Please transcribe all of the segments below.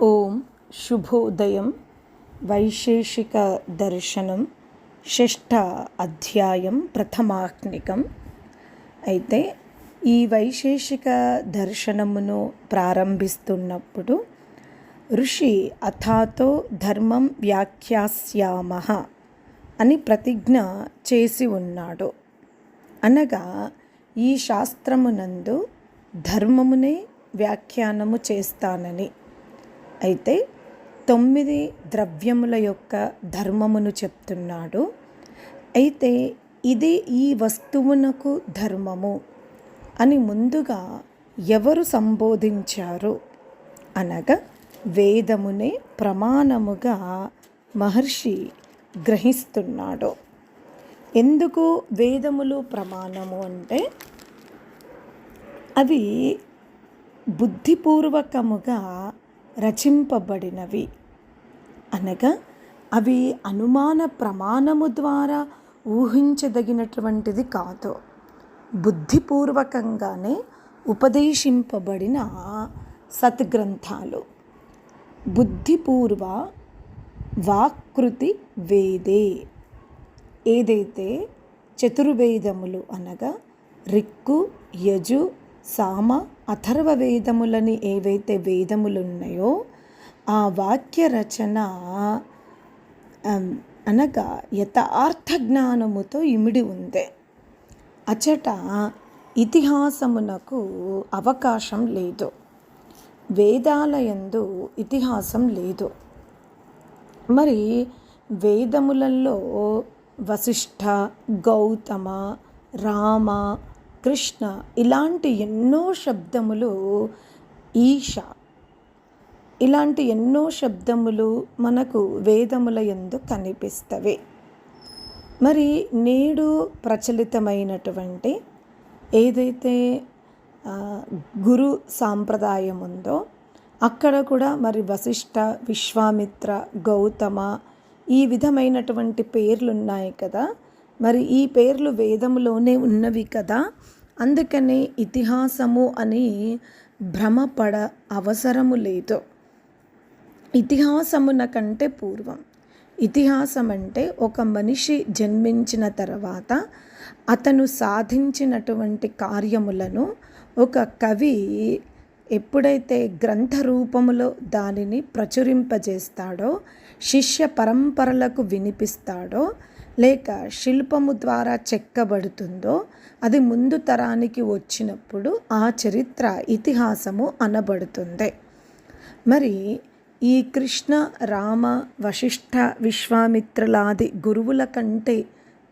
ఓం శుభోదయం. వైశేషిక దర్శనం షష్ఠ అధ్యాయం ప్రథమాహ్నికం. అయితే ఈ వైశేషిక దర్శనమును ప్రారంభిస్తున్నప్పుడు ఋషి అథాతో ధర్మం వ్యాఖ్యాస్యామః అని ప్రతిజ్ఞ చేసి ఉన్నాడు. అనగా ఈ శాస్త్రమునందు ధర్మమునే వ్యాఖ్యానము చేస్తానని. అయితే 9 ద్రవ్యముల యొక్క ధర్మమును చెప్తున్నాడు. అయితే ఇది ఈ వస్తువునకు ధర్మము అని ముందుగా ఎవరు సంబోధించారు అనగా వేదమునే ప్రమాణముగా మహర్షి గ్రహిస్తున్నాడు. ఎందుకు వేదములు ప్రమాణము అంటే అవి బుద్ధిపూర్వకముగా రచింపబడినవి. అనగా అవి అనుమాన ప్రమాణము ద్వారా ఊహించదగినటువంటిది కాదు. బుద్ధిపూర్వకంగానే ఉపదేశింపబడిన సద్గ్రంథాలు. బుద్ధిపూర్వ వాక్కృతి వేదే. ఏదైతే చతుర్వేదములు అనగా రిక్కు, యజు, సామ, అథర్వ వేదములని ఏవైతే వేదములు ఉన్నాయో ఆ వాక్య రచన అనగా యథార్థ జ్ఞానముతో ఇమిడి ఉంది. అచట ఇతిహాసమునకు అవకాశం లేదు. వేదాలయందు ఇతిహాసం లేదు. మరి వేదములలో వశిష్ఠ, గౌతమ, రామ, కృష్ణ ఇలాంటి ఎన్నో శబ్దములు, ఈశ ఇలాంటి ఎన్నో శబ్దములు మనకు వేదముల యందు కనిపిస్తవి. మరి నేడు ప్రచలితమైనటువంటి ఏదైతే గురు సాంప్రదాయం ఉందో అక్కడ కూడా మరి వశిష్ఠ, విశ్వామిత్ర, గౌతమ ఈ విధమైనటువంటి పేర్లు ఉన్నాయి కదా. మరి ఈ పేర్లు వేదములోనే ఉన్నవి కదా. అందుకనే ఇతిహాసము అని భ్రమపడ అవసరము లేదు. ఇతిహాసమున కంటే పూర్వం, ఇతిహాసం అంటే ఒక మనిషి జన్మించిన తర్వాత అతను సాధించినటువంటి కార్యములను ఒక కవి ఎప్పుడైతే గ్రంథ రూపములో దానిని ప్రచురింపజేస్తాడో, శిష్య పరంపరలకు వినిపిస్తాడో, లేక శిల్పము ద్వారా చెక్కబడుతుందో అది ముందు తరానికి వచ్చినప్పుడు ఆ చరిత్ర ఇతిహాసము అనబడుతుంది. మరి ఈ కృష్ణ, రామ, వశిష్ఠ, విశ్వామిత్రులాది గురువుల కంటే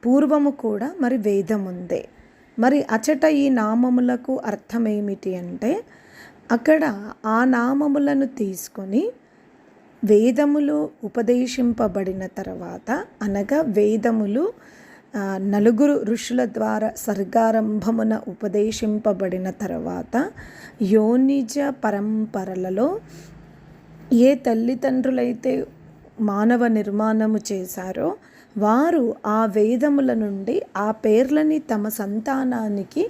పూర్వము కూడా మరి వేదం ఉంది. మరి అచట ఈ నామములకు అర్థమేమిటి అంటే అక్కడ ఆ నామములను తీసుకొని వేదములు ఉపదేశింపబడిన తర్వాత, అనగా వేదములు 4 ఋషుల ద్వారా సర్గారంభమున ఉపదేశింపబడిన తర్వాత యోనిజ పరంపరలలో ఏ తల్లిదండ్రులైతే మానవ నిర్మాణము చేశారో వారు ఆ వేదముల నుండి ఆ పేర్లని తమ సంతానానికి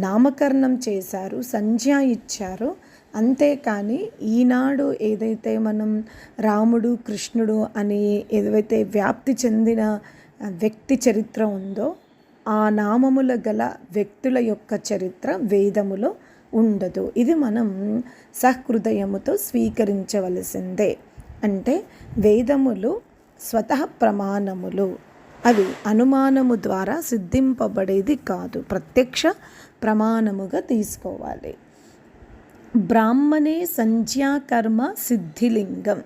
నామకరణం చేశారు, సంజ్ఞ ఇచ్చారు. అంతేకాని ఈనాడు ఏదైతే మనం రాముడు, కృష్ణుడు అని ఏదైతే వ్యాప్తి చెందిన వ్యక్తి చరిత్ర ఉందో ఆ నామముల గల వ్యక్తుల యొక్క చరిత్ర వేదములో ఉండదు. ఇది మనం సహృదయముతో స్వీకరించవలసిందే. అంటే వేదములు స్వతః ప్రమాణములు. అవి అనుమానము ద్వారా సిద్ధింపబడేది కాదు, ప్రత్యక్ష ప్రమాణముగా తీసుకోవాలి. బ్రాహ్మణే సంజ్ఞాకర్మ సిద్ధిలింగం.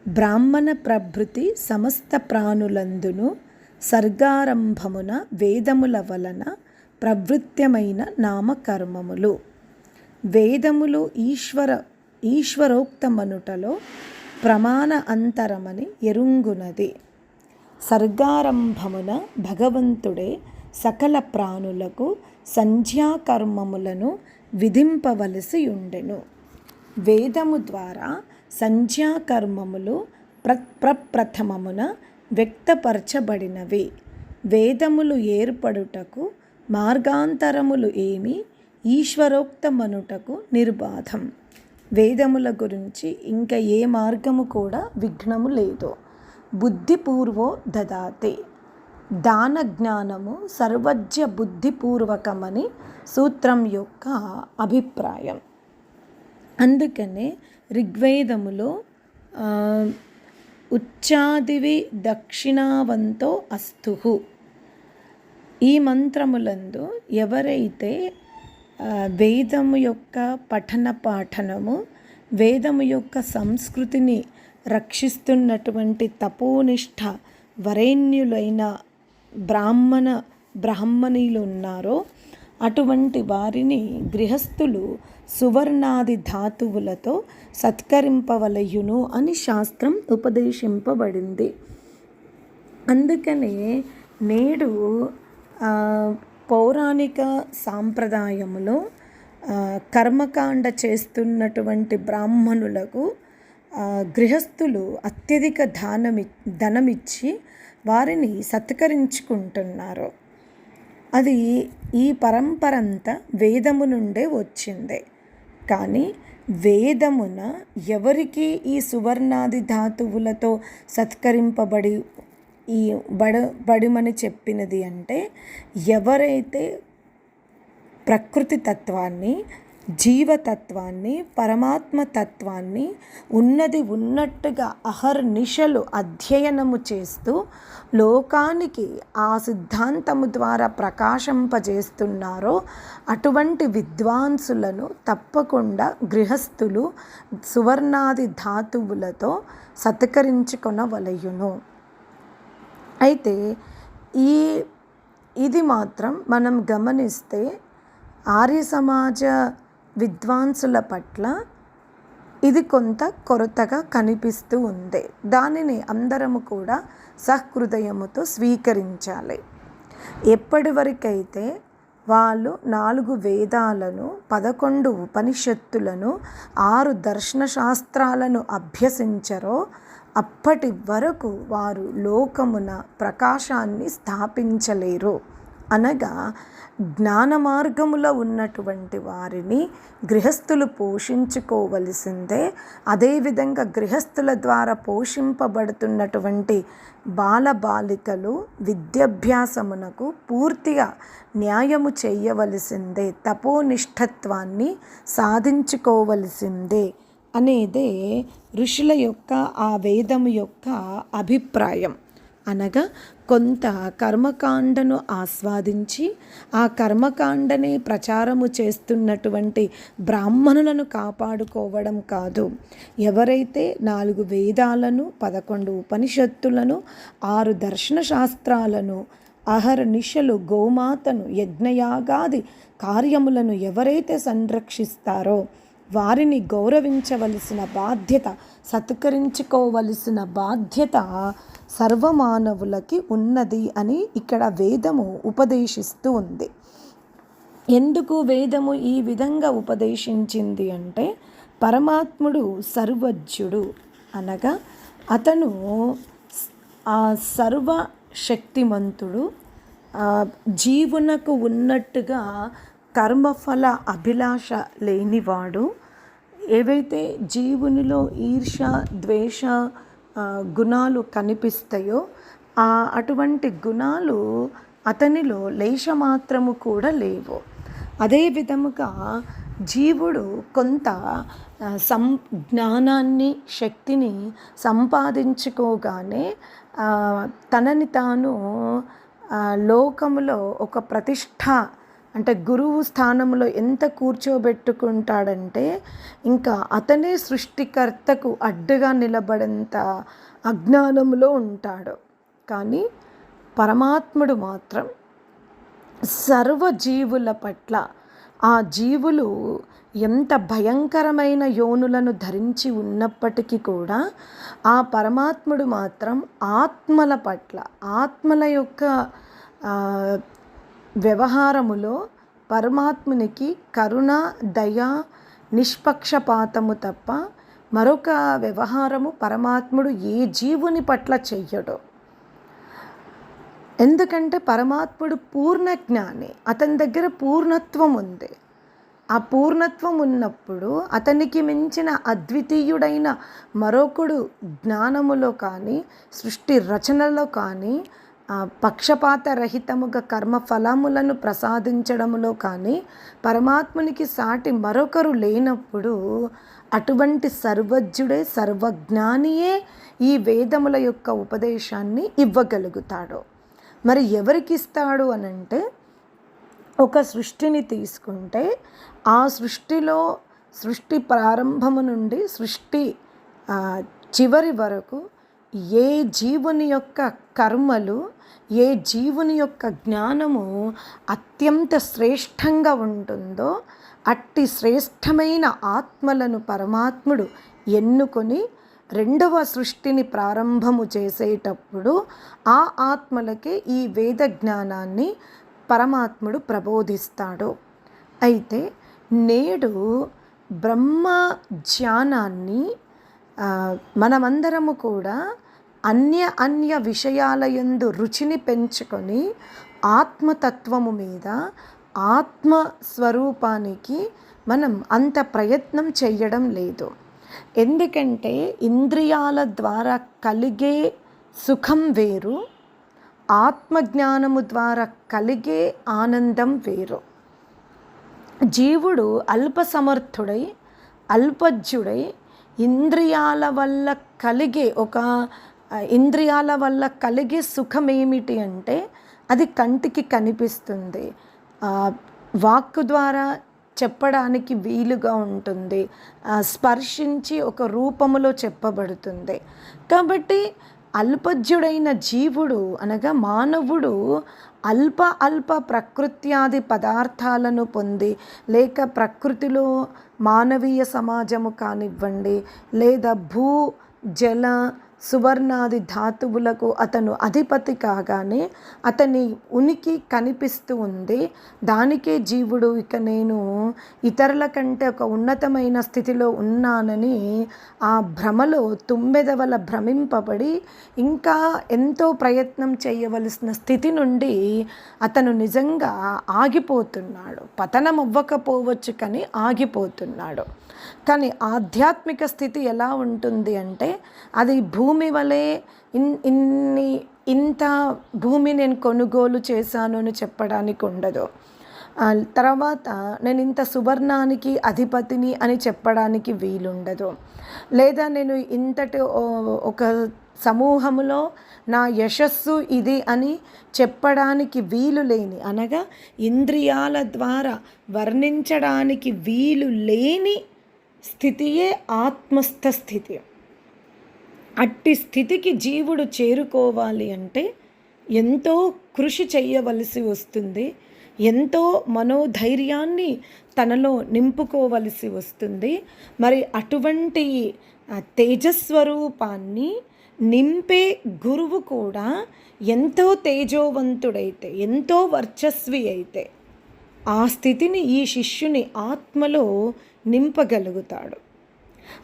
బ్రాహ్మణ ప్రభృతి సమస్త ప్రాణులందును సర్గారంభమున వేదముల వలన ప్రవృత్యమైన నామకర్మములు. వేదములు ఈశ్వరోక్తమనుటలో ప్రమాణ అంతరమని ఎరుంగునది. సర్గారంభమున భగవంతుడే సకల ప్రాణులకు సంధ్యాకర్మములను విధింపవలసి ఉండెను. వేదము ద్వారా సంధ్యాకర్మములు ప్రప్రథమమున వ్యక్తపరచబడినవి. వేదములు ఏర్పడుటకు మార్గాంతరములు ఏమి ఈశ్వరోక్తమనుటకు నిర్బాధం. వేదముల గురించి ఇంకా ఏ మార్గము కూడా విఘ్నము లేదు. బుద్ధిపూర్వో దదాతి, దాన జ్ఞానము సర్వజ్ఞ బుద్ధిపూర్వకమని సూత్రం యొక్క అభిప్రాయం. అందుకనే ఋగ్వేదములో ఉచ్చాదివి దక్షిణావంతో అస్తు, ఈ మంత్రములందు ఎవరైతే వేదము యొక్క పఠన పాఠనము, వేదము యొక్క సంస్కృతిని రక్షిస్తున్నటువంటి తపోనిష్ట వరేణ్యులైన బ్రాహ్మణీలు ఉన్నారో అటువంటి వారిని గృహస్థులు సువర్ణాది ధాతువులతో సత్కరింపవలయును అని శాస్త్రం ఉపదేశింపబడింది. అందుకనే నేడు పౌరాణిక సాంప్రదాయములో కర్మకాండ చేస్తున్నటువంటి బ్రాహ్మణులకు గృహస్థులు అత్యధిక ధనమిచ్చి వారిని సత్కరించుకుంటున్నారు. అది ఈ పరంపర అంతా వేదము నుండే వచ్చిందే. కానీ వేదమున ఎవరికి ఈ సువర్ణాది ధాతువులతో సత్కరింపబడి ఈ బడిమని చెప్పినది అంటే, ఎవరైతే ప్రకృతి తత్వాన్ని, జీవతత్వాన్ని, పరమాత్మ తత్వాన్ని ఉన్నది ఉన్నట్టుగా అహర్నిశలు అధ్యయనము చేస్తూ లోకానికి ఆ సిద్ధాంతము ద్వారా ప్రకాశింపజేస్తున్నారో అటువంటి విద్వాంసులను తప్పకుండా గృహస్థులు సువర్ణాది ధాతువులతో సత్కరించుకొనవలయును. అయితే ఇది మాత్రం మనం గమనిస్తే ఆర్య సమాజ విద్వాంసుల పట్ల ఇది కొంత కొరతగా కనిపిస్తూ ఉంది. దానిని అందరము కూడా సహృదయముతో స్వీకరించాలి. ఎప్పటి వరకైతే వాళ్ళు 4 వేదాలను, 11 ఉపనిషత్తులను, 6 దర్శన శాస్త్రాలను అభ్యసించరో అప్పటి వరకు వారు లోకమున ప్రకాశాన్ని స్థాపించలేరు. అనగా జ్ఞాన మార్గములో ఉన్నటువంటి వారిని గృహస్థులు పోషించుకోవలసిందే. అదేవిధంగా గృహస్థుల ద్వారా పోషింపబడుతున్నటువంటి బాలబాలికలు విద్యాభ్యాసమునకు పూర్తిగా న్యాయము చేయవలసిందే, తపోనిష్ఠత్వాన్ని సాధించుకోవలసిందే అనేదే ఋషుల యొక్క ఆ వేదము యొక్క అభిప్రాయం. అనగా కొంత కర్మకాండను ఆస్వాదించి ఆ కర్మకాండనే ప్రచారము చేస్తున్నటువంటి బ్రాహ్మణులను కాపాడుకోవడం కాదు. ఎవరైతే 4 వేదాలను, 11 ఉపనిషత్తులను, 6 దర్శన శాస్త్రాలను, అహర్నిశలు గోమాతను, యజ్ఞయాగాది కార్యములను ఎవరైతే సంరక్షిస్తారో వారిని గౌరవించవలసిన బాధ్యత, సత్కరించుకోవలసిన బాధ్యత సర్వమానవులకి ఉన్నది అని ఇక్కడ వేదము ఉపదేశిస్తూ ఉంది. ఎందుకు వేదము ఈ విధంగా ఉపదేశించింది అంటే, పరమాత్ముడు సర్వజ్ఞుడు, అనగా అతను ఆ సర్వశక్తిమంతుడు. జీవునకు ఉన్నట్టుగా కర్మఫల అభిలాష లేనివాడు. ఏవైతే జీవునిలో ఈర్ష, ద్వేష గుణాలు కనిపిస్తాయో అటువంటి గుణాలు అతనిలో లేశమాత్రము కూడా లేవు. అదే విధముగా జీవుడు కొంత జ్ఞానాన్ని, శక్తిని సంపాదించుకోగానే తనని తాను లోకములో ఒక ప్రతిష్ట, అంటే గురువు స్థానంలో ఎంత కూర్చోబెట్టుకుంటాడంటే ఇంకా అతనే సృష్టికర్తకు అడ్డుగా నిలబడేంత అజ్ఞానంలో ఉంటాడు. కానీ పరమాత్ముడు మాత్రం సర్వజీవుల పట్ల, ఆ జీవులు ఎంత భయంకరమైన యోనులను ధరించి ఉన్నప్పటికీ కూడా ఆ పరమాత్ముడు మాత్రం ఆత్మల పట్ల, ఆత్మల యొక్క వ్యవహారములో పరమాత్మునికి కరుణ, దయ, నిష్పక్షపాతము తప్ప మరొక వ్యవహారము పరమాత్ముడు ఏ జీవుని పట్ల చెయ్యడు. ఎందుకంటే పరమాత్ముడు పూర్ణ జ్ఞాని, అతని దగ్గర పూర్ణత్వం ఉంది. ఆ పూర్ణత్వం ఉన్నప్పుడు అతనికి మించిన అద్వితీయుడైన మరొకడు జ్ఞానములో కానీ సృష్టి రచనలో కానీ పక్షపాత రహితముగా కర్మ ఫలములను ప్రసాదించడములో కానీ పరమాత్మునికి సాటి మరొకరు లేనప్పుడు అటువంటి సర్వజ్ఞుడే సర్వజ్ఞానియే ఈ వేదముల యొక్క ఉపదేశాన్ని ఇవ్వగలుగుతాడు. మరి ఎవరికి ఇస్తాడు అనంటే, ఒక సృష్టిని తీసుకుంటే ఆ సృష్టిలో సృష్టి ప్రారంభము నుండి సృష్టి చివరి వరకు ఏ జీవుని యొక్క కర్మలు, ఏ జీవుని యొక్క జ్ఞానము అత్యంత శ్రేష్టంగా ఉంటుందో అట్టి శ్రేష్టమైన ఆత్మలను పరమాత్ముడు ఎన్నుకొని రెండవ సృష్టిని ప్రారంభము చేసేటప్పుడు ఆ ఆత్మలకే ఈ వేద జ్ఞానాన్ని పరమాత్ముడు ప్రబోధిస్తాడు. అయితే నేడు బ్రహ్మ జ్ఞానాన్ని మనమందరము కూడా అన్య విషయాలయందు రుచిని పెంచుకొని ఆత్మతత్వము మీద, ఆత్మస్వరూపానికి మనం అంత ప్రయత్నం చేయడం లేదు. ఎందుకంటే ఇంద్రియాల ద్వారా కలిగే సుఖం వేరు, ఆత్మజ్ఞానము ద్వారా కలిగే ఆనందం వేరు. జీవుడు అల్పసమర్థుడై అల్పజ్ఞుడై ఇంద్రియాల వల్ల కలిగే సుఖం ఏమిటి అంటే అది కంటికి కనిపిస్తుంది, వాక్కు ద్వారా చెప్పడానికి వీలుగా ఉంటుంది, స్పర్శించి ఒక రూపములో చెప్పబడుతుంది. కాబట్టి అల్పజ్ఞుడైన జీవుడు అనగా మానవుడు అల్ప ప్రకృత్యాది పదార్థాలను పొంది, లేక ప్రకృతిలో మానవీయ సమాజము కానివ్వండి, లేదా భూ జల సువర్ణాది ధాతువులకు అతను అధిపతి కాగానే అతని ఉనికి కనిపిస్తూ ఉంది. దానికే జీవుడు ఇక నేను ఇతరుల కంటే ఒక ఉన్నతమైన స్థితిలో ఉన్నానని ఆ భ్రమలో తుమ్మెదవల భ్రమింపబడి ఇంకా ఎంతో ప్రయత్నం చేయవలసిన స్థితి నుండి అతను నిజంగా ఆగిపోతున్నాడు. పతనం అవ్వకపోవచ్చు కానీ ఆగిపోతున్నాడు. కానీ ఆధ్యాత్మిక స్థితి ఎలా ఉంటుంది అంటే అది భూమి వలె ఇంత భూమి నేను కొనుగోలు చేశాను అని చెప్పడానికి ఉండదు. తర్వాత నేను ఇంత సువర్ణానికి అధిపతిని అని చెప్పడానికి వీలుండదు. లేదా నేను ఇంతటి ఒక సమూహములో నా యశస్సు ఇది అని చెప్పడానికి వీలు లేని, అనగా ఇంద్రియాల ద్వారా వర్ణించడానికి వీలు లేని స్థితియే ఆత్మస్థ స్థితి. అట్టి స్థితికి జీవుడు చేరుకోవాలి అంటే ఎంతో కృషి చేయవలసి వస్తుంది, ఎంతో మనోధైర్యాన్ని తనలో నింపుకోవలసి వస్తుంది. మరి అటువంటి తేజస్వరూపాన్ని నింపే గురువు కూడా ఎంతో తేజోవంతుడైతే, ఎంతో వర్చస్వి అయితే ఆ స్థితిని ఈ శిష్యుని ఆత్మలో నింపగలుగుతాడు.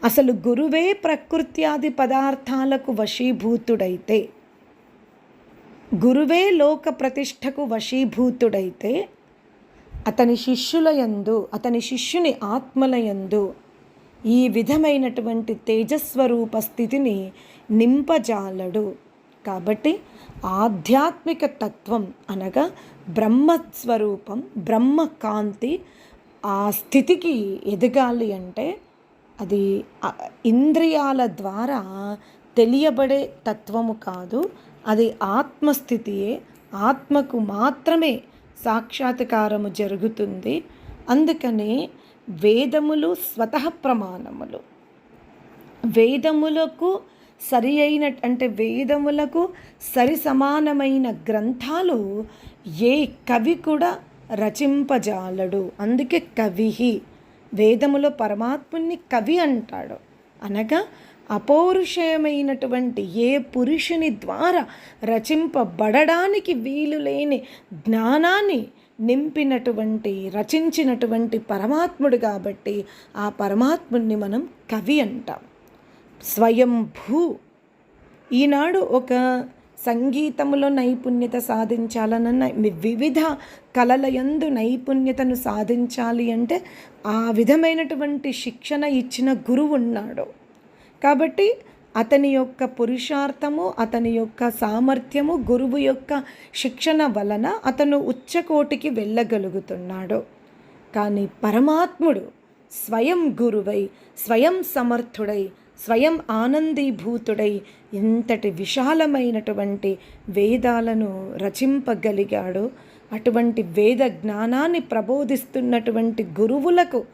అసలు గురువే ప్రకృత్యాది పదార్థాలకు వశీభూతుడైతే, గురువే లోక ప్రతిష్టకు వశీభూతుడైతే అతని శిష్యుల యందు, అతని శిష్యుని ఆత్మల యందు ఈ విధమైనటువంటి తేజస్వరూప స్థితిని నింపజాలడు. కాబట్టి ఆధ్యాత్మిక తత్వం అనగా బ్రహ్మస్వరూపం, బ్రహ్మకాంతి ఆ స్థితికి ఎదగాలి అంటే అది ఇంద్రియాల ద్వారా తెలియబడే తత్వము కాదు, అది ఆత్మస్థితియే. ఆత్మకు మాత్రమే సాక్షాత్కారము జరుగుతుంది. అందుకనే వేదములు స్వతః ప్రమాణములు. వేదములకు సరి అయిన అంటే వేదములకు సరి సమానమైన గ్రంథాలు ఏ కవి కూడా రచింపజాలడు. అందుకే కవిహి, వేదములో పరమాత్ముని కవి అంటాడు. అనగా అపౌరుషేయమైనటువంటి ఏ పురుషుని ద్వారా రచింపబడడానికి వీలు లేని జ్ఞానాన్ని నింపినటువంటి, రచించినటువంటి పరమాత్ముడు కాబట్టి ఆ పరమాత్ముని మనం కవి అంటాం. స్వయంభూ. ఈనాడు ఒక సంగీతములో నైపుణ్యత సాధించాలన్న వివిధ కళల యందు నైపుణ్యతను సాధించాలి అంటే ఆ విధమైనటువంటి శిక్షణ ఇచ్చిన గురువు ఉన్నాడు. కాబట్టి అతని యొక్క పురుషార్థము, అతని యొక్క సామర్థ్యము, గురువు యొక్క శిక్షణ వలన అతను ఉచ్చకోటికి వెళ్ళగలుగుతున్నాడు. కానీ పరమాత్ముడు స్వయం గురువై, స్వయం సమర్థుడై, స్వయం ఆనందీభూతుడై ఎంతటి విశాలమైనటువంటి వేదాలను రచింపగలిగాడు. అటువంటి వేద జ్ఞానాన్ని ప్రబోధిస్తున్నటువంటి గురువులకు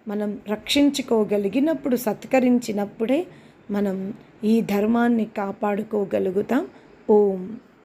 మనం రక్షించుకోగలిగినప్పుడు, సత్కరించినప్పుడే మనం ఈ ధర్మాన్ని కాపాడుకోగలుగుతాం. ఓం